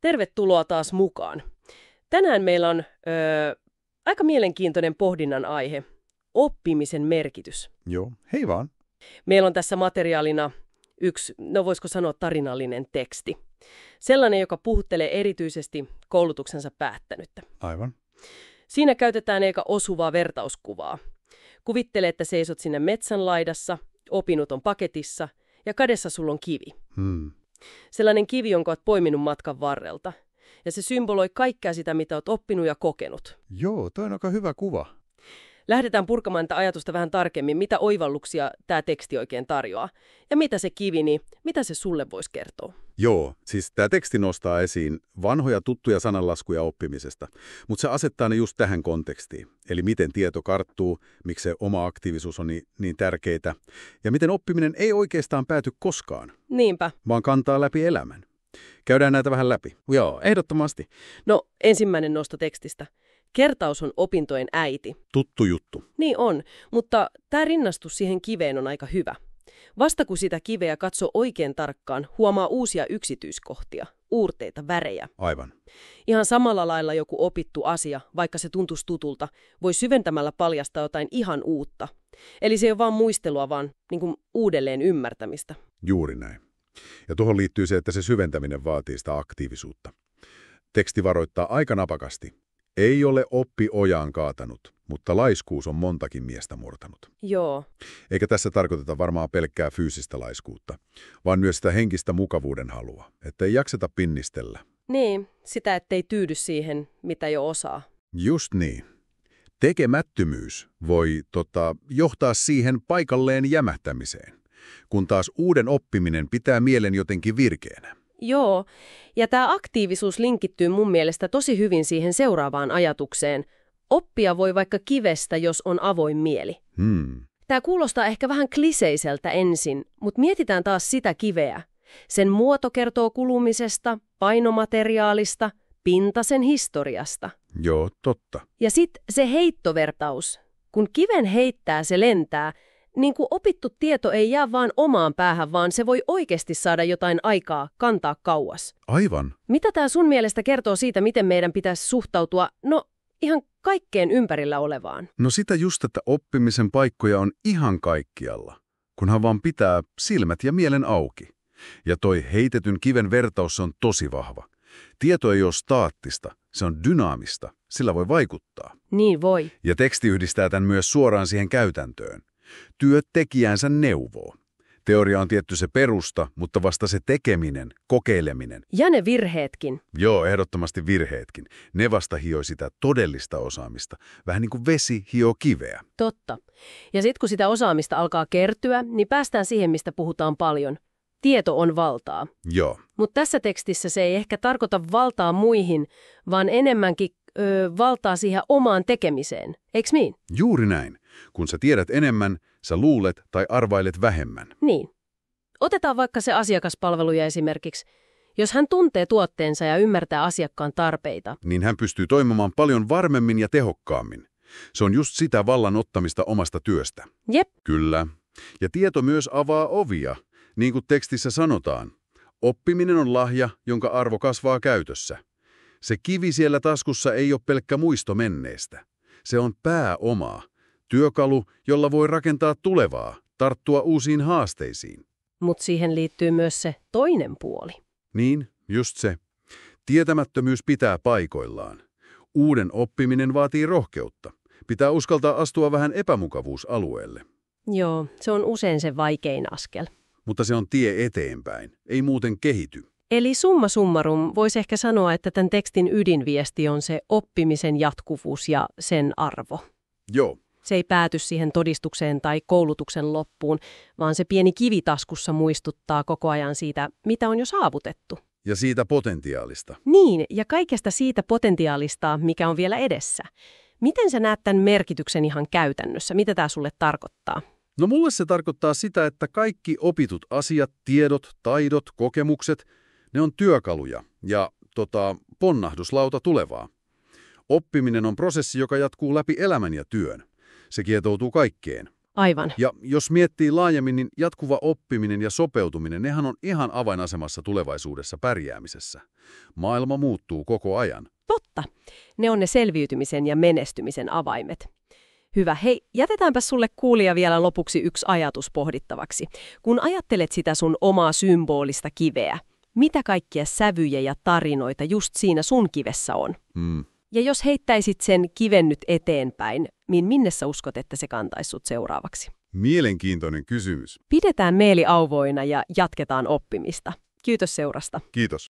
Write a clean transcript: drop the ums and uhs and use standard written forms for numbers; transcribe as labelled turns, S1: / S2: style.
S1: Tervetuloa taas mukaan. Tänään meillä on aika mielenkiintoinen pohdinnan aihe, oppimisen merkitys.
S2: Joo, hei vaan.
S1: Meillä on tässä materiaalina yksi, voisiko sanoa tarinallinen teksti. Sellainen, joka puhuttelee erityisesti koulutuksensa päättänyttä.
S2: Aivan.
S1: Siinä käytetään aika osuvaa vertauskuvaa. Kuvittele, että seisot sinne metsän laidassa, opinut on paketissa ja kädessä sulla on kivi. Sellainen kivi, jonka olet poiminut matkan varrelta. Ja se symboloi kaikkea sitä, mitä olet oppinut ja kokenut.
S2: Joo, toi on aika hyvä kuva.
S1: Lähdetään purkamaan tätä ajatusta vähän tarkemmin, mitä oivalluksia tämä teksti oikein tarjoaa. Ja mitä se kivi, niin mitä se sulle voisi kertoa?
S2: Joo, siis tämä teksti nostaa esiin vanhoja tuttuja sananlaskuja oppimisesta, mutta se asettaa ne just tähän kontekstiin. Eli miten tieto karttuu, miksi se oma aktiivisuus on niin tärkeää, ja miten oppiminen ei oikeastaan pääty koskaan.
S1: Niinpä.
S2: Vaan kantaa läpi elämän. Käydään näitä vähän läpi. Joo, ehdottomasti.
S1: No, ensimmäinen nosto tekstistä. Kertaus on opintojen äiti.
S2: Tuttu juttu.
S1: Niin on, mutta tämä rinnastus siihen kiveen on aika hyvä. Vasta kun sitä kiveä katsoo oikein tarkkaan, huomaa uusia yksityiskohtia, uurteita, värejä.
S2: Aivan.
S1: Ihan samalla lailla joku opittu asia, vaikka se tuntuisi tutulta, voi syventämällä paljastaa jotain ihan uutta. Eli se ei ole vaan muistelua, vaan niin kuin uudelleen ymmärtämistä.
S2: Juuri näin. Ja tuohon liittyy se, että se syventäminen vaatii sitä aktiivisuutta. Teksti varoittaa aika napakasti. Ei ole oppi ojaan kaatanut, mutta laiskuus on montakin miestä murtanut.
S1: Joo.
S2: Eikä tässä tarkoiteta varmaan pelkkää fyysistä laiskuutta, vaan myös sitä henkistä mukavuuden halua, että ei jakseta pinnistellä.
S1: Niin, sitä ettei tyydy siihen, mitä jo osaa.
S2: Just niin. Tekemättömyys voi johtaa siihen paikalleen jämähtämiseen, kun taas uuden oppiminen pitää mielen jotenkin virkeänä.
S1: Joo, ja tämä aktiivisuus linkittyy mun mielestä tosi hyvin siihen seuraavaan ajatukseen. Oppia voi vaikka kivestä, jos on avoin mieli. Tämä kuulostaa ehkä vähän kliseiseltä ensin, mutta mietitään taas sitä kiveä. Sen muoto kertoo kulumisesta, painomateriaalista, pinta sen historiasta.
S2: Joo, totta.
S1: Ja sitten se heittovertaus. Kun kiven heittää, se lentää. Niin kuin opittu tieto ei jää vaan omaan päähän, vaan se voi oikeasti saada jotain aikaa kantaa kauas.
S2: Aivan.
S1: Mitä tämä sun mielestä kertoo siitä, miten meidän pitäisi suhtautua, ihan kaikkeen ympärillä olevaan?
S2: No sitä just, että oppimisen paikkoja on ihan kaikkialla, kunhan vaan pitää silmät ja mielen auki. Ja toi heitetyn kiven vertaus on tosi vahva. Tieto ei ole staattista, se on dynaamista, sillä voi vaikuttaa.
S1: Niin voi.
S2: Ja teksti yhdistää tämän myös suoraan siihen käytäntöön. Työt tekijänsä neuvoo. Teoria on tietty se perusta, mutta vasta se tekeminen, kokeileminen.
S1: Ja ne virheetkin.
S2: Joo, ehdottomasti virheetkin. Ne vasta hioi sitä todellista osaamista. Vähän niin kuin vesi hioo kiveä.
S1: Totta. Ja sitten kun sitä osaamista alkaa kertyä, niin päästään siihen, mistä puhutaan paljon. Tieto on valtaa.
S2: Joo.
S1: Mutta tässä tekstissä se ei ehkä tarkoita valtaa muihin, vaan enemmänkin valtaa siihen omaan tekemiseen. Eiks niin?
S2: Juuri näin. Kun sä tiedät enemmän, sä luulet tai arvailet vähemmän.
S1: Niin. Otetaan vaikka se asiakaspalveluja esimerkiksi. Jos hän tuntee tuotteensa ja ymmärtää asiakkaan tarpeita,
S2: niin hän pystyy toimimaan paljon varmemmin ja tehokkaammin. Se on just sitä vallan ottamista omasta työstä.
S1: Jep.
S2: Kyllä. Ja tieto myös avaa ovia. Niin kuin tekstissä sanotaan, oppiminen on lahja, jonka arvo kasvaa käytössä. Se kivi siellä taskussa ei ole pelkkä muisto menneestä. Se on pääomaa. Työkalu, jolla voi rakentaa tulevaa, tarttua uusiin haasteisiin.
S1: Mutta siihen liittyy myös se toinen puoli.
S2: Niin, just se. Tietämättömyys pitää paikoillaan. Uuden oppiminen vaatii rohkeutta. Pitää uskaltaa astua vähän epämukavuusalueelle.
S1: Joo, se on usein se vaikein askel.
S2: Mutta se on tie eteenpäin. Ei muuten kehity.
S1: Eli summa summarum voisi ehkä sanoa, että tämän tekstin ydinviesti on se oppimisen jatkuvuus ja sen arvo.
S2: Joo.
S1: Se ei pääty siihen todistukseen tai koulutuksen loppuun, vaan se pieni kivi taskussa muistuttaa koko ajan siitä, mitä on jo saavutettu.
S2: Ja siitä potentiaalista.
S1: Niin, ja kaikesta siitä potentiaalista, mikä on vielä edessä. Miten sä näet tämän merkityksen ihan käytännössä? Mitä tämä sulle tarkoittaa?
S2: No mulle se tarkoittaa sitä, että kaikki opitut asiat, tiedot, taidot, kokemukset, ne on työkaluja ja ponnahduslauta tulevaa. Oppiminen on prosessi, joka jatkuu läpi elämän ja työn. Se kietoutuu kaikkeen.
S1: Aivan.
S2: Ja jos miettii laajemmin, niin jatkuva oppiminen ja sopeutuminen, nehän on ihan avainasemassa tulevaisuudessa pärjäämisessä. Maailma muuttuu koko ajan.
S1: Totta. Ne on ne selviytymisen ja menestymisen avaimet. Hyvä. Hei, jätetäänpä sulle kuulija vielä lopuksi yksi ajatus pohdittavaksi. Kun ajattelet sitä sun omaa symbolista kiveä, mitä kaikkia sävyjä ja tarinoita just siinä sun kivessä on? Ja jos heittäisit sen kiven nyt eteenpäin, niin minne sä uskot, että se kantaisi sut seuraavaksi?
S2: Mielenkiintoinen kysymys.
S1: Pidetään mieli auvoina ja jatketaan oppimista. Kiitos seurasta.
S2: Kiitos.